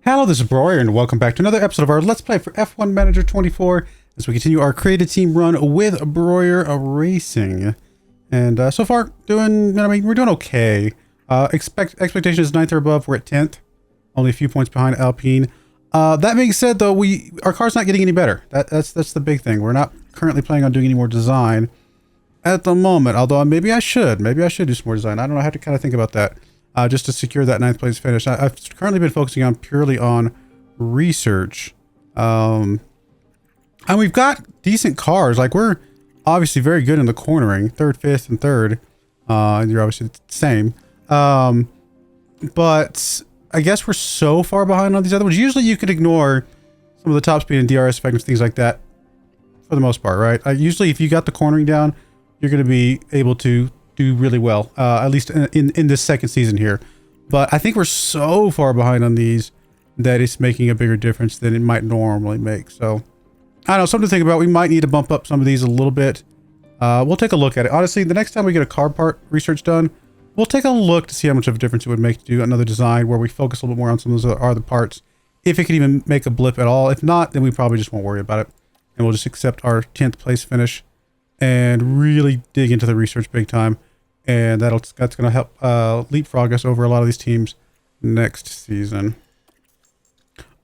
Hello, this is Broyar, and welcome back to another episode of our Let's Play for F1 Manager 24 as we continue our created team run with Broyar Racing. And so far, we're doing okay. Expectation is 9th or above. We're at 10th, only a few points behind Alpine. That being said, though, our car's not getting any better. That's the big thing. We're not currently planning on doing any more design at the moment. Although maybe I should do some more design. I don't know. I have to kind of think about that. Just to secure that 9th place finish. I've currently been focusing purely on research. And we've got decent cars. Like, we're obviously very good in the cornering. 3rd, 5th, and 3rd. And you're obviously the same. But I guess we're so far behind on these other ones. Usually you could ignore some of the top speed and DRS effectiveness, things like that, for the most part, right? Usually if you got the cornering down, you're going to be able to do really well, at least in this second season here. But I think we're so far behind on these that it's making a bigger difference than it might normally make. So I don't know, something to think about. We might need to bump up some of these a little bit. We'll take a look at it. Honestly, the next time we get a car part research done, we'll take a look to see how much of a difference it would make to do another design where we focus a little bit more on some of those other parts, if it could even make a blip at all. If not, then we probably just won't worry about it, and we'll just accept our 10th place finish and really dig into the research big time. And that's going to help leapfrog us over a lot of these teams next season.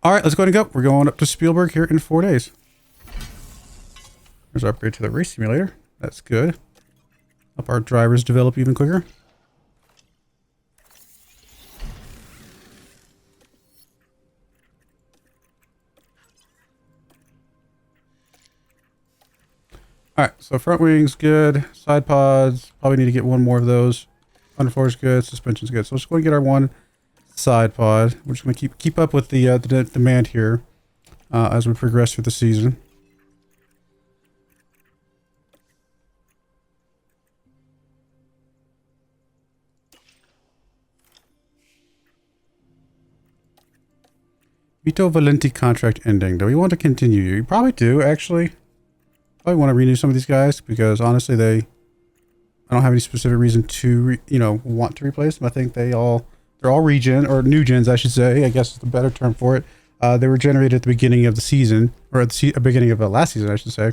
All right, let's go ahead and go. We're going up to Spielberg here in 4 days. There's our upgrade to the race simulator. That's good. Help our drivers develop even quicker. Alright, so front wings good, side pods, probably need to get one more of those. Underfloor is good, suspension's good. So let's go and get our one side pod. We're just going to keep up with the demand here as we progress through the season. Vito Valenti contract ending. Do we want to continue? You probably do, actually. I want to renew some of these guys because honestly I don't have any specific reason to want to replace them. I think they're all regen, or new gens I should say, I guess is the better term for it. They were generated at the beginning of the season, or at the beginning of last season I should say.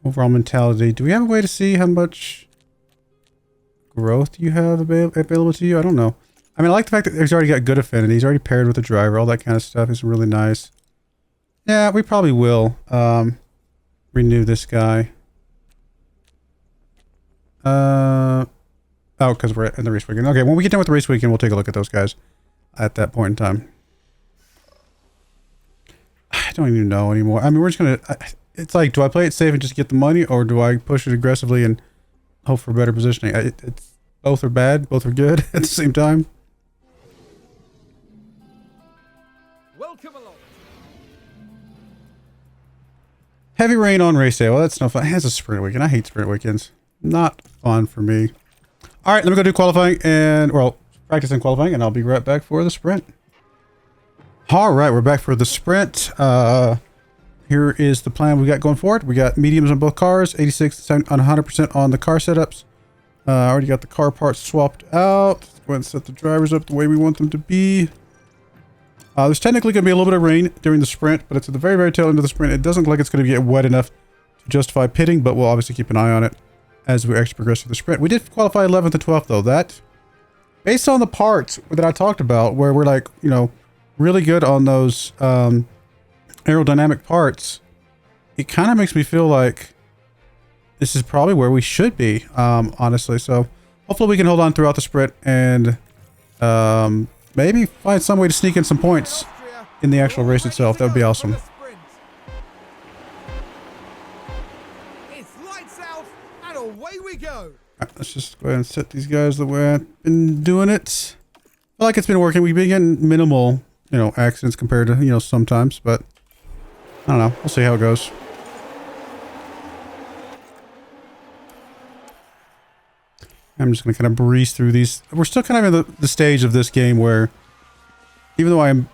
Overall mentality. Do we have a way to see how much growth you have available to you? I don't know. I mean, I like the fact that he's already got good affinity. He's already paired with the driver. All that kind of stuff is really nice. Yeah, we probably will renew this guy. Oh, because we're in the race weekend. Okay, when we get done with the race weekend, we'll take a look at those guys at that point in time. I don't even know anymore. I mean, we're just going to... It's like, do I play it safe and just get the money, or do I push it aggressively and hope for better positioning? It's both are bad, both are good at the same time. Welcome along. Heavy rain on race day. Well, that's no fun. It has a sprint weekend. I hate sprint weekends. Not fun for me. All right, let me go do qualifying practice and qualifying, and I'll be right back for the sprint. All right, we're back for the sprint. Here is the plan we got going forward. We got mediums on both cars, 86 on 100% on the car setups. Already got the car parts swapped out. Let's go ahead and set the drivers up the way we want them to be. There's technically going to be a little bit of rain during the sprint, but it's at the very, very tail end of the sprint. It doesn't look like it's going to get wet enough to justify pitting, but we'll obviously keep an eye on it as we actually progress through the sprint. We did qualify 11th and 12th, though. That, based on the parts that I talked about, where we're like, really good on those aerodynamic parts, it kind of makes me feel like this is probably where we should be, honestly. So hopefully we can hold on throughout the sprint and maybe find some way to sneak in some points in the actual race itself. That would be awesome. It's lights out and away we go. All right, let's just go ahead and set these guys the way I've been doing it. I feel like it's been working. We've been getting minimal, accidents compared to, sometimes, but I don't know. We'll see how it goes. I'm just going to kind of breeze through these. We're still kind of in the stage of this game where, even though I'm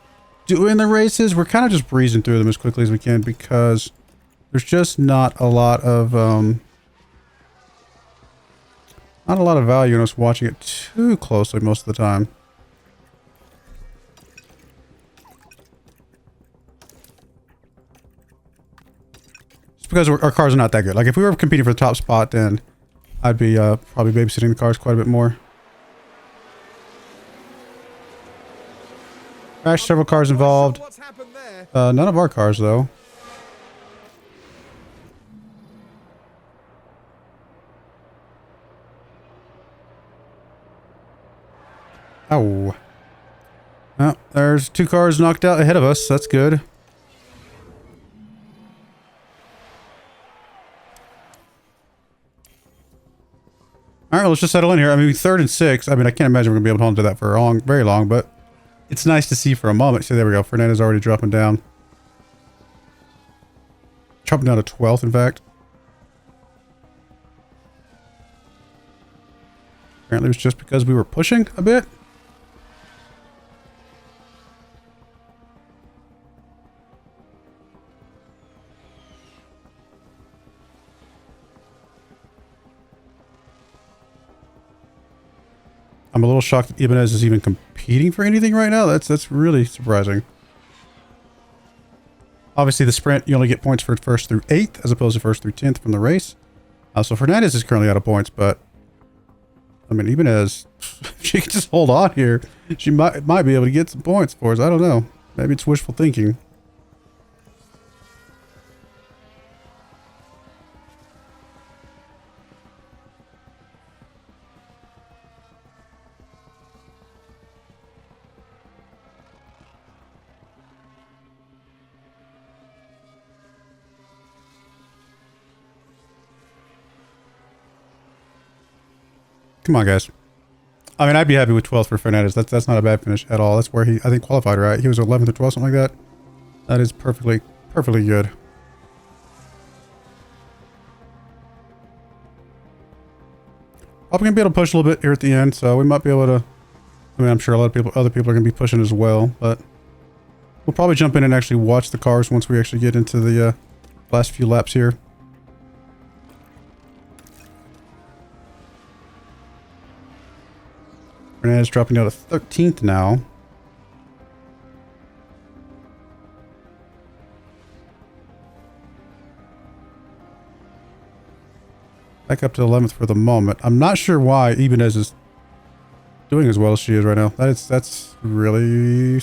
doing the races, we're kind of just breezing through them as quickly as we can because there's just not a lot of value in us watching it too closely most of the time. Just because our cars are not that good. Like if we were competing for the top spot, then I'd be probably babysitting the cars quite a bit more. Crashed several cars involved. None of our cars though. Oh. Well, there's 2 cars knocked out ahead of us. That's good. Alright, well, let's just settle in here. I mean, 3rd and 6. I mean, I can't imagine we're going to be able to hold on to that for long, very long, but it's nice to see for a moment. See, there we go. Fernando's already dropping down. Dropping down to 12th, in fact. Apparently it was just because we were pushing a bit. I'm a little shocked that Ibanez is even competing for anything right now. That's really surprising. Obviously, the sprint, you only get points for 1st through 8th, as opposed to 1st through 10th from the race. So Fernandez is currently out of points, but I mean, Ibanez, she can just hold on here. She might be able to get some points for us. I don't know. Maybe it's wishful thinking. Come on, guys. I mean, I'd be happy with 12th for Fernandez. That's not a bad finish at all. That's where he, I think, qualified, right? He was 11th or 12th, something like that. That is perfectly good. Probably gonna be able to push a little bit here at the end, so we might be able to. I mean, I'm sure a lot of other people are gonna be pushing as well, but we'll probably jump in and actually watch the cars once we actually get into the last few laps here. Fernandez dropping down to 13th now. Back up to 11th for the moment. I'm not sure why Ibanez is doing as well as she is right now. That's really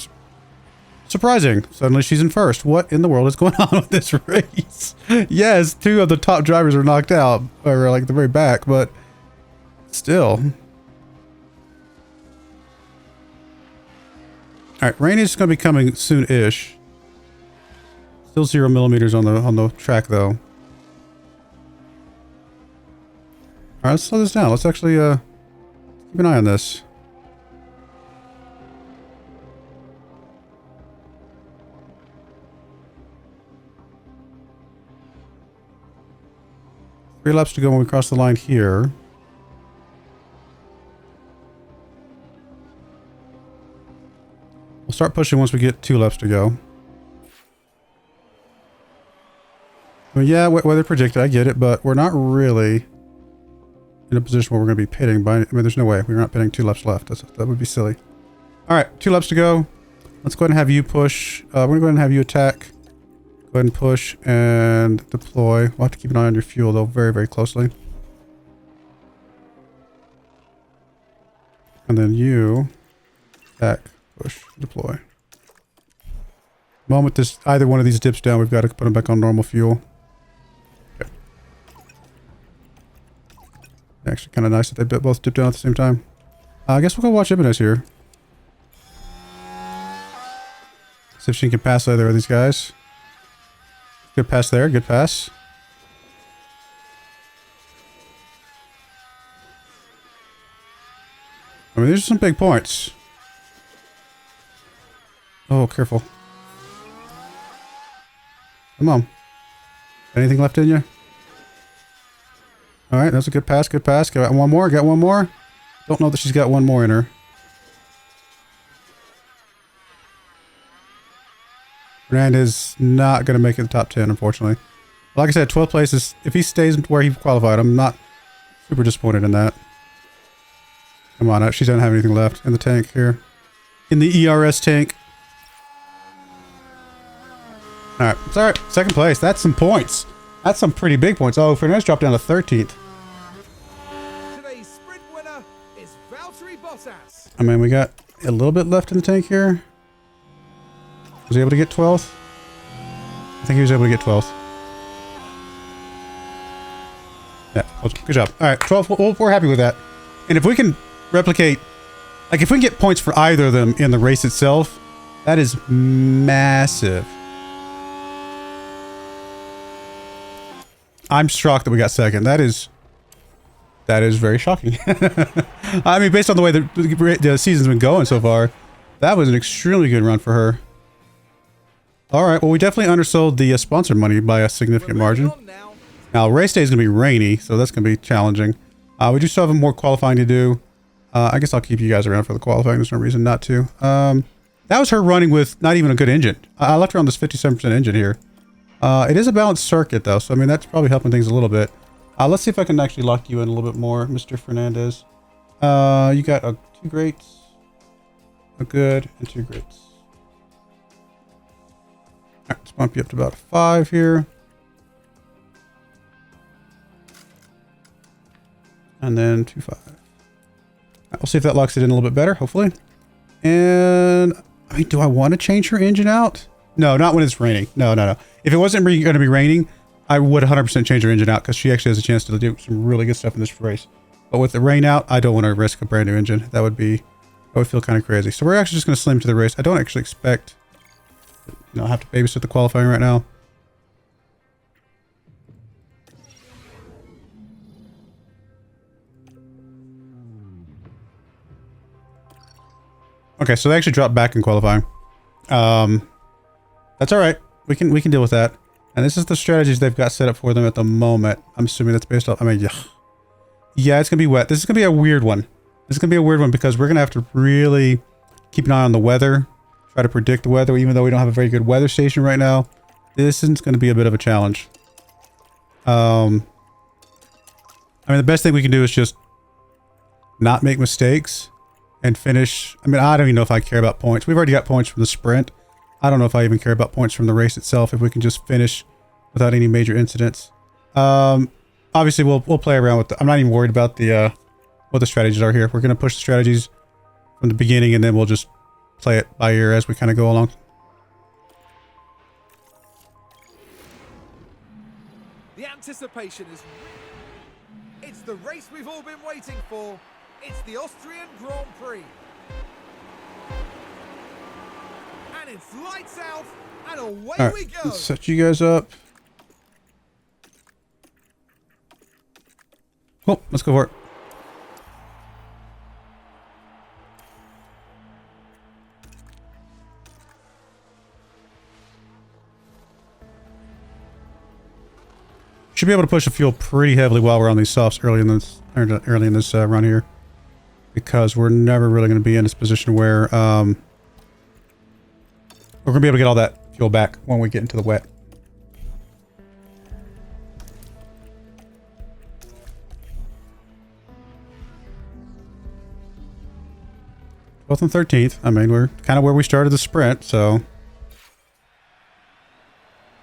surprising. Suddenly she's in 1st. What in the world is going on with this race? Yes, 2 of the top drivers are knocked out, or like the very back, but still. Alright, rain is going to be coming soon-ish. Still 0 millimeters on the track, though. Alright, let's slow this down. Let's actually keep an eye on this. Three laps to go when we cross the line here. We'll start pushing once we get 2 laps to go. I mean, yeah, weather predicted, I get it, but we're not really in a position where we're going to be pitting. I mean, there's no way. We're not pitting 2 laps left. That would be silly. All right, 2 laps to go. Let's go ahead and have you push. We're going to go ahead and have you attack. Go ahead and push and deploy. We'll have to keep an eye on your fuel, though, very, very closely. And then you attack. Push, deploy. The moment either one of these dips down, we've got to put them back on normal fuel. Okay. Actually, kind of nice that they both dip down at the same time. I guess we'll go watch Ibanez here. See if she can pass either of these guys. Good pass there, good pass. I mean, these are some big points. Oh, careful. Come on. Anything left in you? Alright, that's a good pass, good pass. Got one more, got one more. Don't know that she's got one more in her. Fernandez not going to make it the top 10, unfortunately. Like I said, 12th place is, if he stays where he qualified, I'm not super disappointed in that. Come on, she doesn't have anything left in the tank here. In the ERS tank. Alright, it's alright. Second place. That's some points. That's some pretty big points. Oh, Fernandez dropped down to 13th. Today's sprint winner is Valtteri Bottas. I mean, we got a little bit left in the tank here. Was he able to get 12th? I think he was able to get 12th. Yeah, good job. All right, 12th. We're happy with that. And if we can replicate, like if we can get points for either of them in the race itself, that is massive. I'm shocked that we got second. That is very shocking. I mean, based on the way the season's been going so far, that was an extremely good run for her. All right, well, we definitely undersold the sponsor money by a significant margin. Now, race day is going to be rainy, so that's going to be challenging. We do still have more qualifying to do. I guess I'll keep you guys around for the qualifying. There's no reason not to. That was her running with not even a good engine. I left her on this 57% engine here. It is a balanced circuit, though, so I mean, that's probably helping things a little bit. Let's see if I can actually lock you in a little bit more, Mr. Fernandez. You got 2 greats, a good, and 2 greats. All right, let's bump you up to about a 5 here. And then 2.5. Right, we'll see if that locks it in a little bit better, hopefully. And, I mean, do I want to change her engine out? No, not when it's raining. No. If it wasn't going to be raining, I would 100% change her engine out because she actually has a chance to do some really good stuff in this race. But with the rain out, I don't want to risk a brand new engine. That would feel kind of crazy. So we're actually just going to slam to the race. I don't actually expect, I have to babysit the qualifying right now. Okay, so they actually dropped back in qualifying. That's all right. We can deal with that. And this is the strategies they've got set up for them at the moment. I'm assuming that's based off. I mean, yeah, it's gonna be wet. This is gonna be a weird one. This is gonna be a weird one because we're gonna have to really keep an eye on the weather, try to predict the weather, even though we don't have a very good weather station right now. This is gonna be a bit of a challenge. I mean, the best thing we can do is just not make mistakes and finish. I mean, I don't even know if I care about points. We've already got points from the sprint. I don't know if I even care about points from the race itself if we can just finish without any major incidents. Obviously, we'll play around with I'm not even worried about the what the strategies are here. We're going to push the strategies from the beginning, and then we'll just play it by ear as we kind of go along. The anticipation is... It's the race we've all been waiting for. It's the Austrian Grand Prix. And it's lights out, and away All right, we go. let's set you guys up. Cool, let's go for it. Should be able to push the fuel pretty heavily while we're on these softs early in this run here, because we're never really going to be in this position where we're going to be able to get all that fuel back when we get into the wet. Both and 13th. I mean, we're kind of where we started the sprint, so.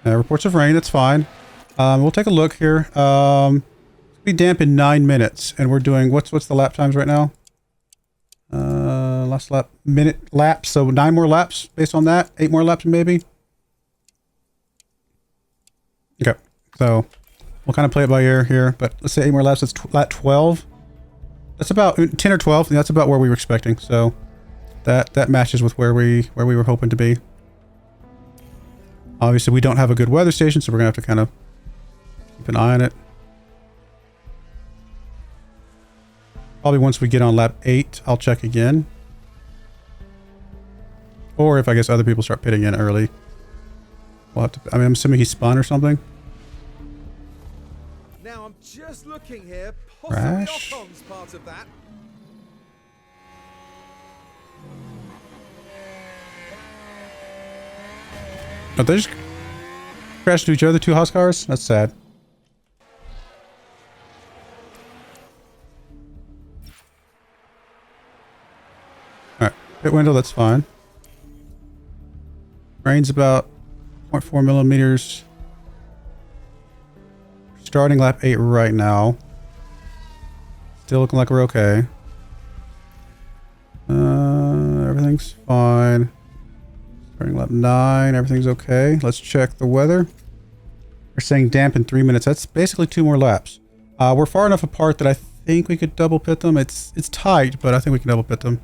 Reports of rain, that's fine. We'll take a look here. It'll be damp in 9 minutes, and we're doing, what's the lap times right now? Last lap, minute laps, so 9 more laps based on that, 8 more laps maybe. Okay, so we'll kind of play it by ear here, but let's say 8 more laps. That's lap 12. That's about 10 or 12. That's about where we were expecting. So that matches with where we were hoping to be. Obviously, we don't have a good weather station, so we're gonna have to kind of keep an eye on it. Probably once we get on lap 8, I'll check again. Or if I guess other people start pitting in early, we'll have to. I mean, I'm assuming he spun or something. Now I'm just looking here. Possibly Crash. Ocon's part of that. Oh, they just crashed into each other, two Haas cars? That's sad. Alright, pit window, that's fine. Rain's about 0.4 millimeters. Starting lap 8 right now. Still looking like we're okay. Everything's fine. Starting lap 9, everything's okay. Let's check the weather. They're saying damp in 3 minutes. That's basically 2 more laps. We're far enough apart that I think we could double pit them. It's tight, but I think we can double pit them.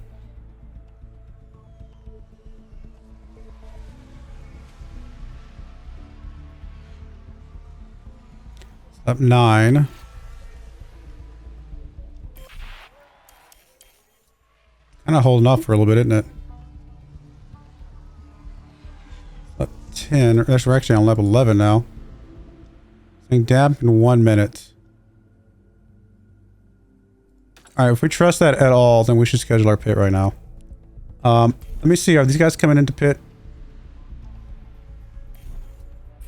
Lap 9. Kind of holding off for a little bit, isn't it? Lap 10. We're actually on lap 11 now. Saying damp in 1 minute. Alright, if we trust that at all, then we should schedule our pit right now. Let me see. Are these guys coming into pit?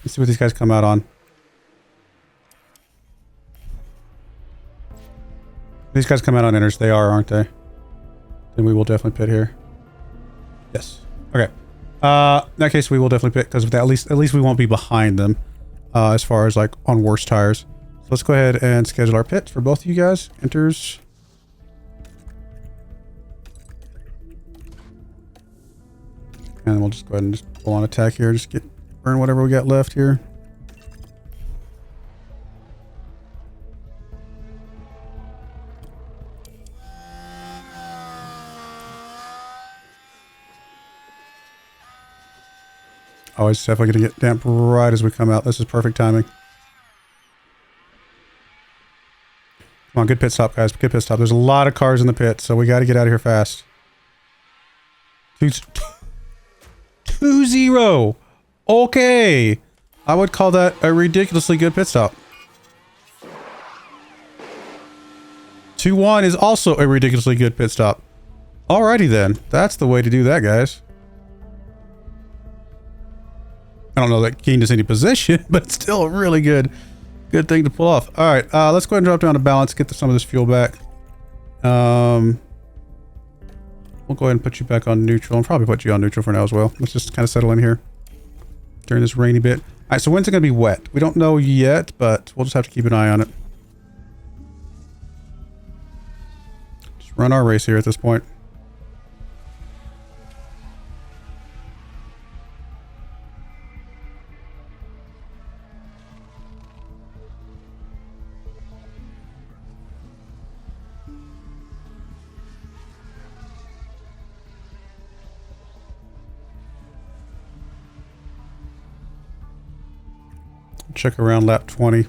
Let's see what these guys come out on. These guys come out on inners. They are, aren't they? Then we will definitely pit here. Yes. Okay. In that case, we will definitely pit because of that. At least we won't be behind them as far as like on worse tires. So let's go ahead and schedule our pits for both of you guys. Enters. And we'll just go ahead and just pull on attack here. Just burn whatever we got left here. Oh, it's definitely going to get damp right as we come out. This is perfect timing. Come on, good pit stop, guys. Good pit stop. There's a lot of cars in the pit, so we got to get out of here fast. 2-0. Okay. I would call that a ridiculously good pit stop. 2-1 is also a ridiculously good pit stop. Alrighty then. That's the way to do that, guys. I don't know that gained us any position, but it's still a really good thing to pull off. All right, let's go ahead and drop down to balance, get some of this fuel back. We'll go ahead and put you back on neutral and probably put you on neutral for now as well. Let's just kind of settle in here during this rainy bit. All right, so when's it going to be wet? We don't know yet, but we'll just have to keep an eye on it. Just run our race here at this point. Check around lap 20.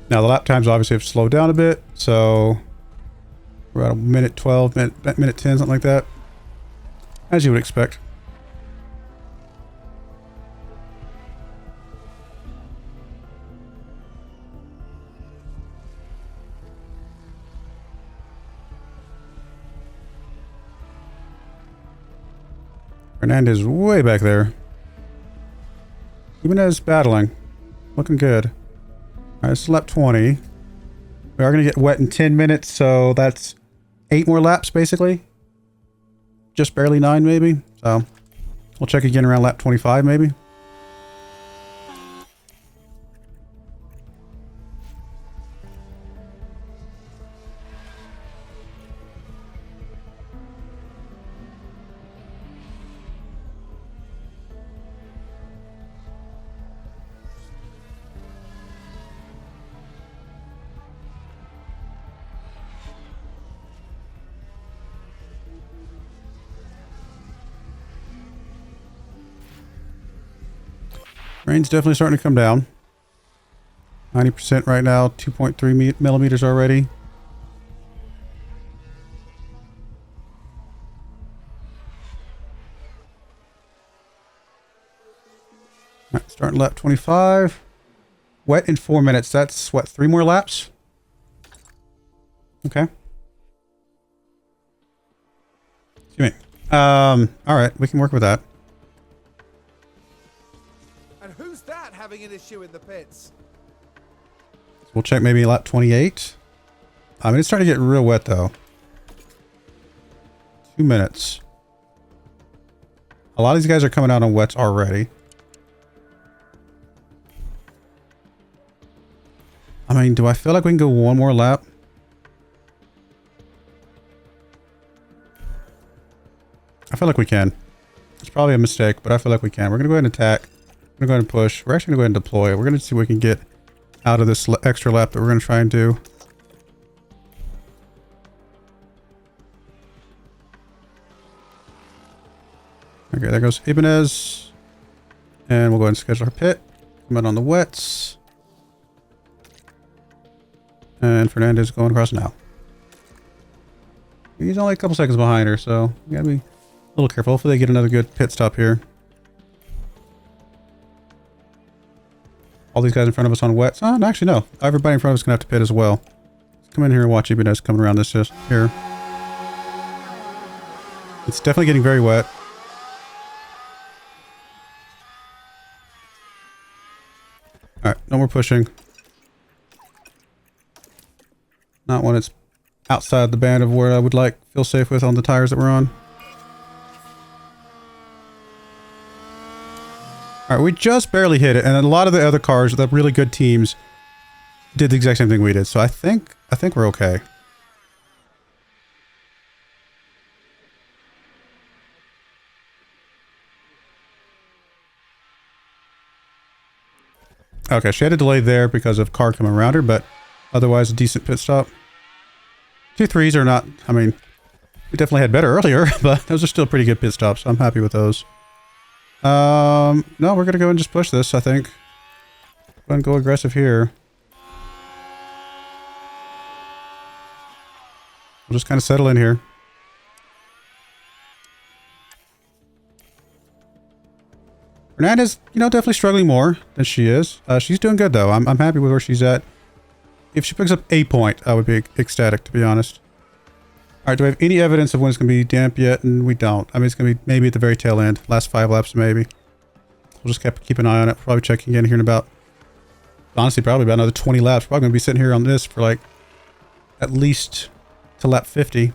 Now the lap times obviously have slowed down a bit, so we're at a minute 12, minute 10, something like that, as you would expect. Fernandez way back there. Jimenez battling. Looking good. Alright, this is lap 20. We are going to get wet in 10 minutes, so that's 8 more laps, basically. Just barely 9, maybe. So, we'll check again around lap 25, maybe. Rain's definitely starting to come down. 90% right now, 2.3 millimeters already. All right, starting lap 25. Wet in 4 minutes. That's what, 3 more laps? Okay. Excuse me. All right, we can work with that. And who's that having an issue in the pits? We'll check maybe lap 28. I mean, it's starting to get real wet though. 2 minutes. A lot of these guys are coming out on wets already. I mean, do I feel like we can go one more lap? I feel like we can. It's probably a mistake, but I feel like we can. We're going to go ahead and attack. We're going to go ahead and push. We're actually going to go ahead and deploy. We're going to see what we can get out of this extra lap that we're going to try and do. Okay, there goes Ibanez. And we'll go ahead and schedule her pit. Come out on the wets. And Fernandez going across now. He's only a couple seconds behind her, so we gotta be a little careful. Hopefully they get another good pit stop here. All these guys in front of us on wets. Oh, no, actually no. Everybody in front of us is gonna have to pit as well. Let's come in here and watch Ibanez coming around this here. It's definitely getting very wet. Alright, no more pushing. Not when it's outside the band of where I would feel safe with on the tires that we're on. Alright, we just barely hit it, and a lot of the other cars, the really good teams, did the exact same thing we did. So I think we're okay. Okay, she had a delay there because of car coming around her, but otherwise a decent pit stop. 2-3s are not, I mean, we definitely had better earlier, but those are still pretty good pit stops. So I'm happy with those. No, we're going to go and just push this, I think. Go ahead and go aggressive here. We'll just kind of settle in here. Fernandez, you know, definitely struggling more than she is. She's doing good, though. I'm happy with where she's at. If she picks up a point, I would be ecstatic, to be honest. Alright, do we have any evidence of when it's going to be damp yet? And we don't. I mean, it's going to be maybe at the very tail end. Last 5 laps, maybe. We'll just keep an eye on it. Probably checking in here in about... Honestly, probably about another 20 laps. Probably going to be sitting here on this for, like, at least to lap 50.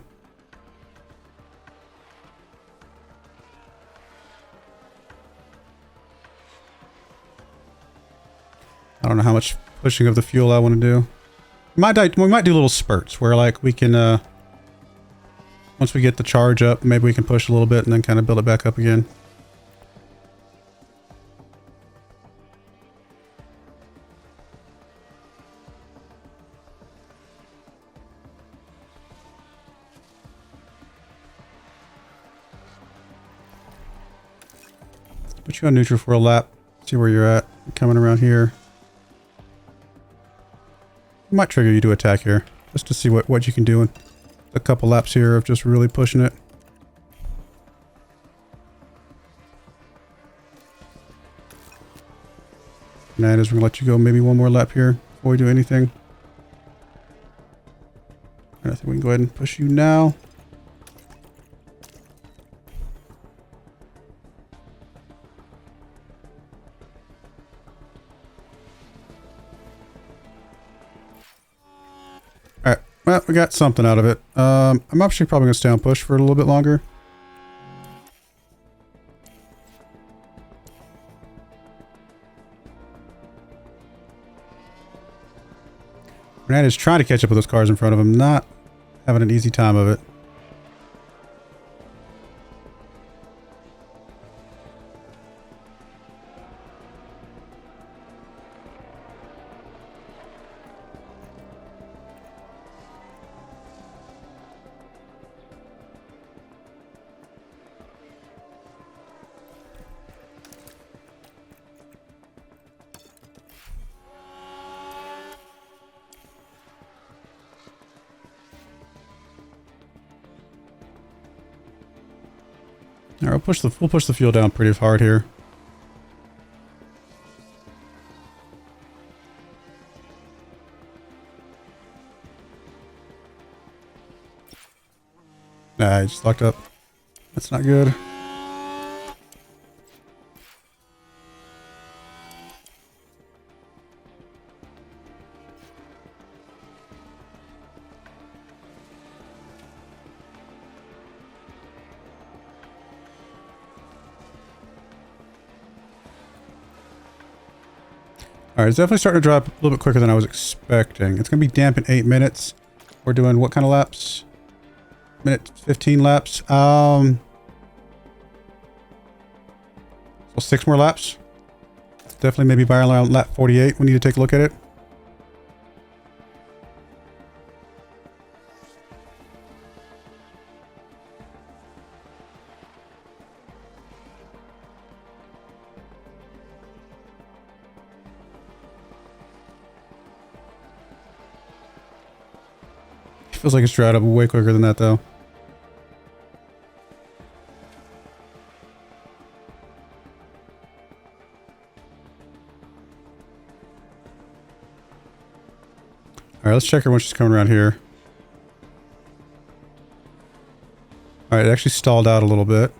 I don't know how much pushing of the fuel I want to do. We might do little spurts where, like, we can, once we get the charge up, maybe we can push a little bit and then kind of build it back up again. Put you on neutral for a lap. See where you're at. Coming around here. Might trigger you to attack here, just to see what you can do in a couple laps here of just really pushing it. Fernandez, we're gonna let you go maybe one more lap here before we do anything. I think we can go ahead and push you now. Alright, well, we got something out of it. I'm actually probably going to stay on push for a little bit longer. Fernandez is trying to catch up with those cars in front of him, not having an easy time of it. All right, we'll push the fuel down pretty hard here. Nah, he just locked up. That's not good. All right, it's definitely starting to drop a little bit quicker than I was expecting. It's going to be damp in 8 minutes. We're doing what kind of laps? Minute 15 laps. So 6 more laps. Definitely maybe by around lap 48. We need to take a look at it. Feels like it's dried up way quicker than that, though. Alright, let's check her when she's coming around here. Alright, it actually stalled out a little bit.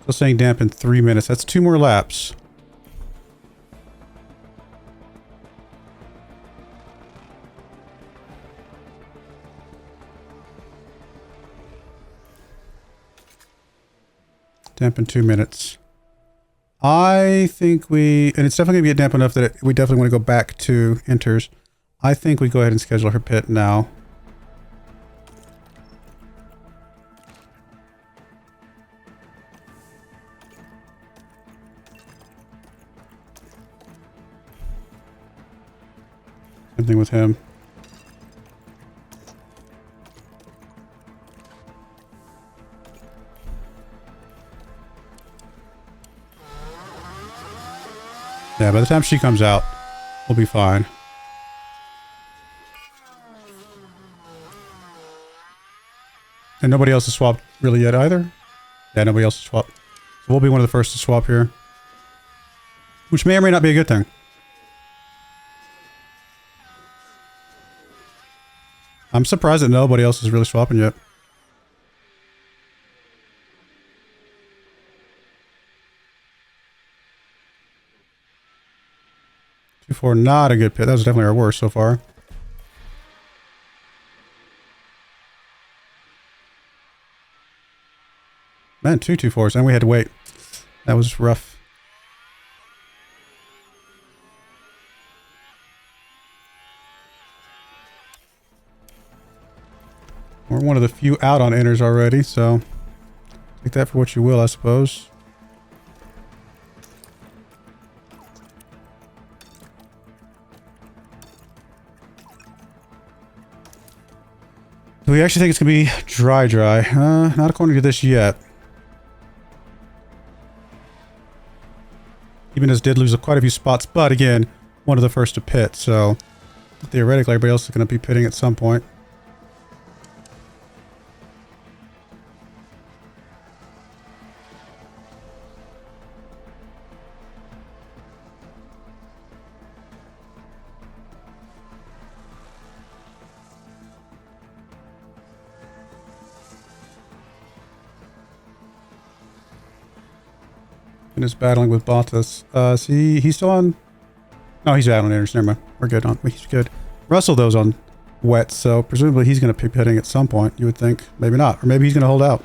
Still saying damp in 3 minutes. That's 2 more laps. Damp in 2 minutes. I think we... And it's definitely going to get damp enough that we definitely want to go back to inters. I think we go ahead and schedule her pit now. Same thing with him. Yeah, by the time she comes out, we'll be fine. And nobody else has swapped really yet either. Yeah, nobody else has swapped. So we'll be one of the first to swap here. Which may or may not be a good thing. I'm surprised that nobody else is really swapping yet. 2-4, not a good pit. That was definitely our worst so far. Man, 2-2-4s, and we had to wait. That was rough. We're one of the few out on enters already, so take that for what you will, I suppose. Do we actually think it's going to be dry? Not according to this yet. Even as did lose quite a few spots, but again, one of the first to pit, so theoretically everybody else is going to be pitting at some point. And is battling with Bottas. See, he's still on... No, he's out on enters. Never mind. We're good on... He's good. Russell, those on wet, so presumably he's going to be pitting at some point, you would think. Maybe not. Or maybe he's going to hold out.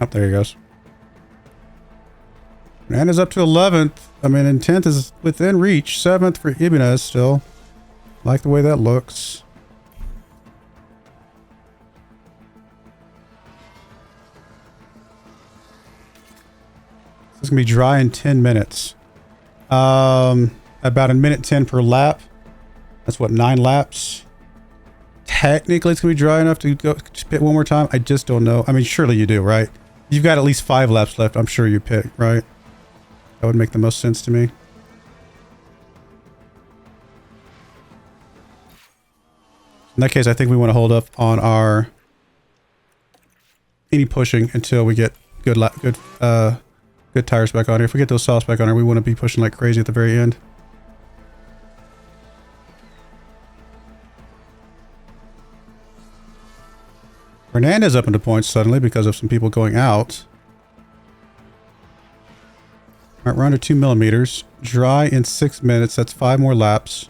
Oh, there he goes. Fernandez up to 11th. I mean, and 10th is within reach. 7th for Ibanez still. Like the way that looks. This is going to be dry in 10 minutes. About a minute 10 per lap. That's what, 9 laps? Technically, it's going to be dry enough to go to pit one more time. I just don't know. I mean, surely you do, right? You've got at least 5 laps left. I'm sure you pit, right? That would make the most sense to me. In that case, I think we want to hold up on any pushing until we get good good tires back on here. If we get those softs back on here, we want to be pushing like crazy at the very end. Fernandez up into points suddenly because of some people going out. All right, we're under 2 millimeters. Dry in 6 minutes. That's 5 more laps.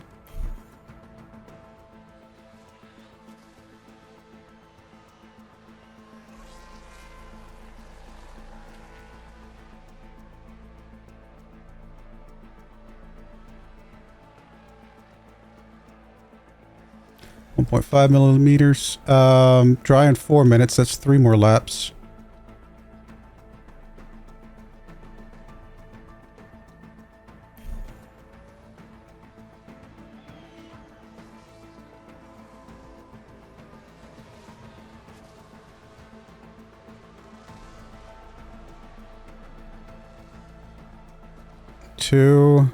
.5 millimeters. Dry in 4 minutes. That's 3 more laps. All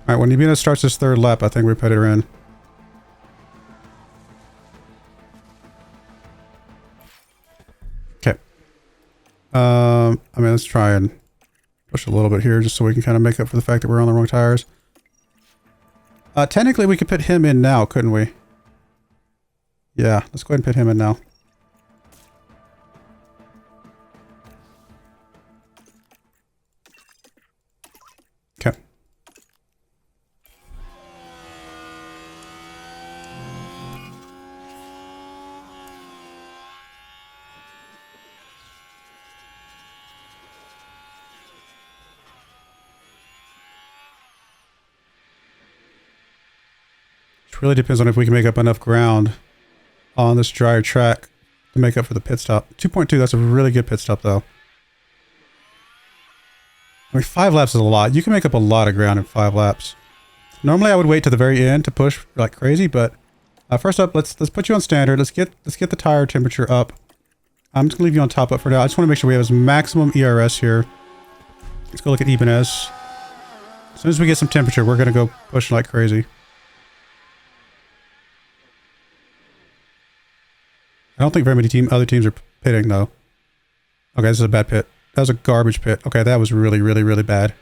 right, when Ibina starts his 3rd lap, I think we put her in. Okay. I mean, let's try and push a little bit here just so we can kind of make up for the fact that we're on the wrong tires. Technically, we could put him in now, couldn't we? Yeah, let's go ahead and put him in now. Okay. It really depends on if we can make up enough ground on this drier track to make up for the pit stop. 2.2, that's a really good pit stop though. I mean, 5 laps is a lot. You can make up a lot of ground in 5 laps. Normally I would wait to the very end to push like crazy, but first up, let's put you on standard. Let's get the tire temperature up. I'm just gonna leave you on top up for now. I just want to make sure we have as maximum ERS here. Let's go look at Ibanez. As soon as we get some temperature, we're gonna go push like crazy. I don't think very many other teams are pitting though. Okay, this is a bad pit. That was a garbage pit. Okay, that was really, really, really bad.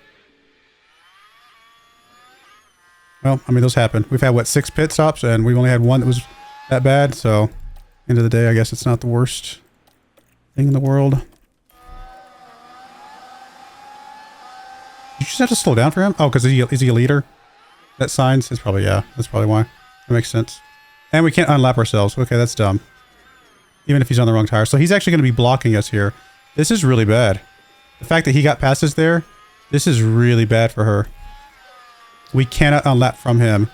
Well, I mean, those happen. We've had, what, 6 pit stops, and we've only had 1 that was that bad, so end of the day, I guess it's not the worst thing in the world. You just have to slow down for him? Oh, because is he a leader? That signs? It's probably, yeah, that's probably why. That makes sense. And we can't unlap ourselves. Okay, that's dumb. Even if he's on the wrong tire. So he's actually going to be blocking us here. This is really bad. The fact that he got past us there, this is really bad for her. We cannot unlap from him.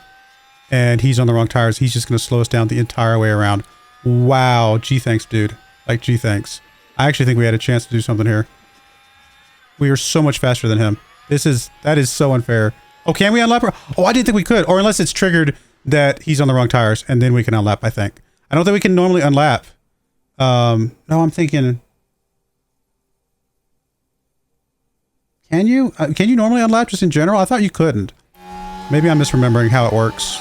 And he's on the wrong tires. He's just going to slow us down the entire way around. Wow. Gee, thanks, dude. Like, gee, thanks. I actually think we had a chance to do something here. We are so much faster than him. That is so unfair. Oh, can we unlap her? Oh, I didn't think we could. Or unless it's triggered that he's on the wrong tires. And then we can unlap, I think. I don't think we can normally unlap. No, I'm thinking... Can you normally unlap just in general? I thought you couldn't. Maybe I'm misremembering how it works.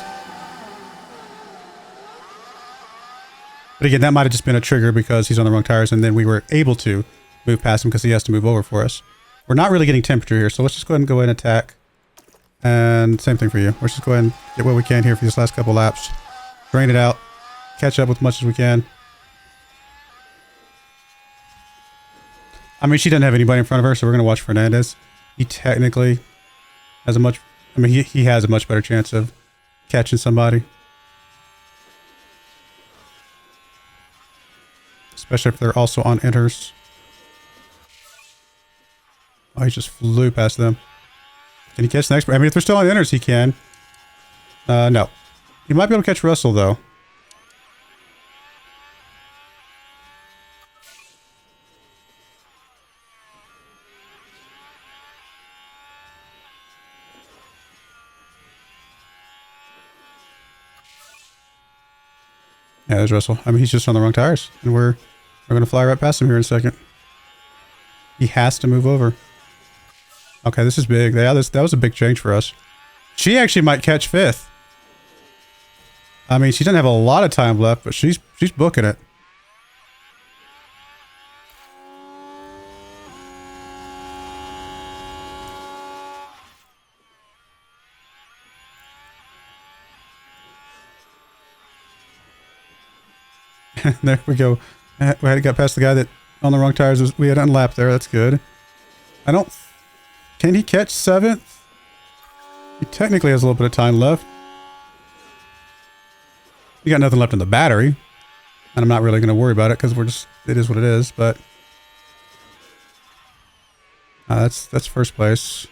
But again, that might have just been a trigger because he's on the wrong tires and then we were able to move past him because he has to move over for us. We're not really getting temperature here, so let's just go ahead and go ahead and attack. And same thing for you. Let's just go ahead and get what we can here for these last couple laps. Drain it out. Catch up with as much as we can. I mean, she doesn't have anybody in front of her, so we're going to watch Fernandez. He technically has a much... I mean, he has a much better chance of catching somebody. Especially if they're also on enters. Oh, he just flew past them. Can he catch the next... I mean, if they're still on enters, he can. No. He might be able to catch Russell, though. Yeah, there's Russell. I mean, he's just on the wrong tires. And we're going to fly right past him here in a second. He has to move over. Okay, this is big. Yeah, that was a big change for us. She actually might catch 5th. I mean, she doesn't have a lot of time left, but she's booking it. There we go. We had got past the guy that on the wrong tires. We had unlapped there. That's good. I don't... Can he catch 7th? He technically has a little bit of time left. We got nothing left in the battery. And I'm not really going to worry about it because we're just... It is what it is, but... that's first place.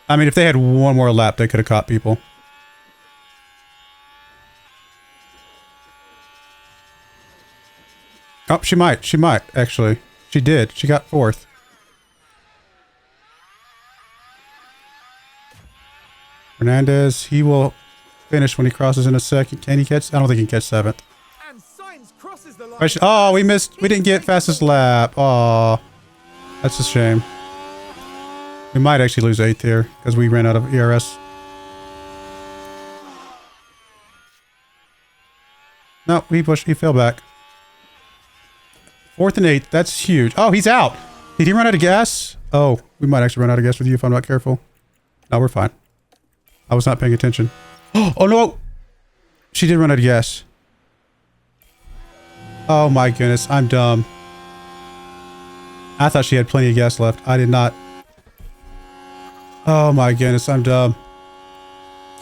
I mean, if they had one more lap, they could have caught people. Oh, she might. She might, actually. She did. She got 4th. Fernandez, he will finish when he crosses in a second. Can he catch? I don't think he can catch 7th. And Sainz crosses the line. Oh, we missed. We didn't get fastest lap. Oh, that's a shame. We might actually lose 8th here because we ran out of ERS. No, he fell back. 4th and 8th. That's huge. Oh, he's out. Did he run out of gas? Oh, we might actually run out of gas with you if I'm not careful. No, we're fine. I was not paying attention. Oh, no. She did run out of gas. Oh, my goodness. I'm dumb. I thought she had plenty of gas left. I did not. Oh, my goodness. I'm dumb.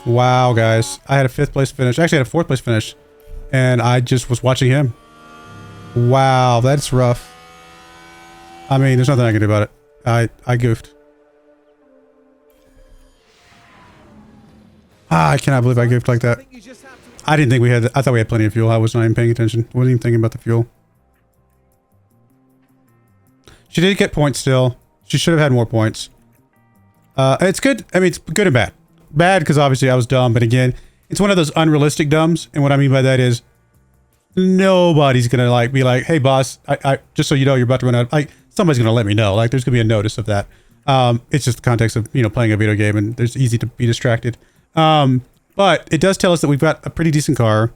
Wow, guys. I had a 5th place finish. Actually, I had a 4th place finish. And I just was watching him. Wow, that's rough. I mean, there's nothing I can do about it. I goofed. I cannot believe I goofed like that. I didn't think we had... I thought we had plenty of fuel. I was not even paying attention. Wasn't even thinking about the fuel. She did get points still. She should have had more points. It's good. I mean, it's good and bad. Bad because obviously I was dumb. But again, it's one of those unrealistic dumbs. And what I mean by that is nobody's going to like be like, hey, boss, I just so you know, you're about to run out. Like, somebody's going to let me know. Like, there's going to be a notice of that. It's just the context of, you know, playing a video game and it's easy to be distracted. But it does tell us that we've got a pretty decent car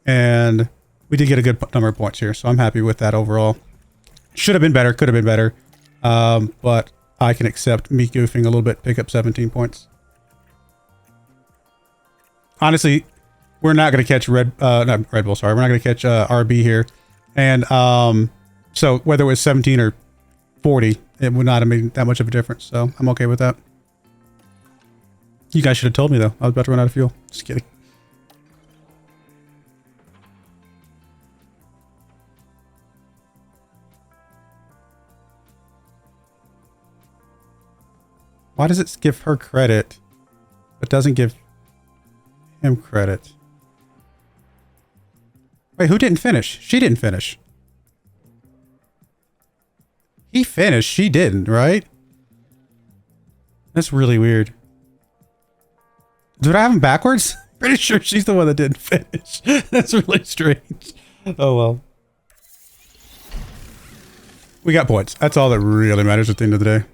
and we did get a good number of points here. So I'm happy with that overall. Should have been better. Could have been better. But I can accept me goofing a little bit, pick up 17 points. Honestly, we're not going to catch not Red Bull, sorry. We're not going to catch RB here. And so whether it was 17 or 40, it would not have made that much of a difference. So I'm okay with that. You guys should have told me, though. I was about to run out of fuel. Just kidding. Why does it give her credit, but doesn't give him credit? Wait, who didn't finish? She didn't finish. He finished. She didn't, right? That's really weird. Did I have him backwards? Pretty sure she's the one that didn't finish. That's really strange. Oh, well. We got points. That's all that really matters at the end of the day.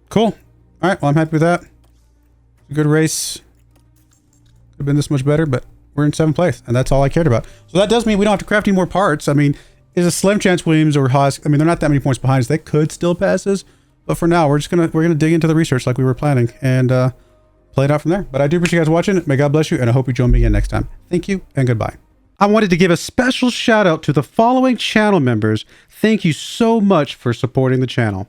Cool. All right. Well, I'm happy with that. A good race. Could have been this much better, but we're in 7th place, and that's all I cared about. So that does mean we don't have to craft any more parts. I mean, there's a slim chance Williams or Haas. I mean, they're not that many points behind us. They could still pass us, but for now, we're gonna dig into the research like we were planning and play it out from there. But I do appreciate you guys watching. May God bless you, and I hope you join me again next time. Thank you and goodbye. I wanted to give a special shout out to the following channel members. Thank you so much for supporting the channel.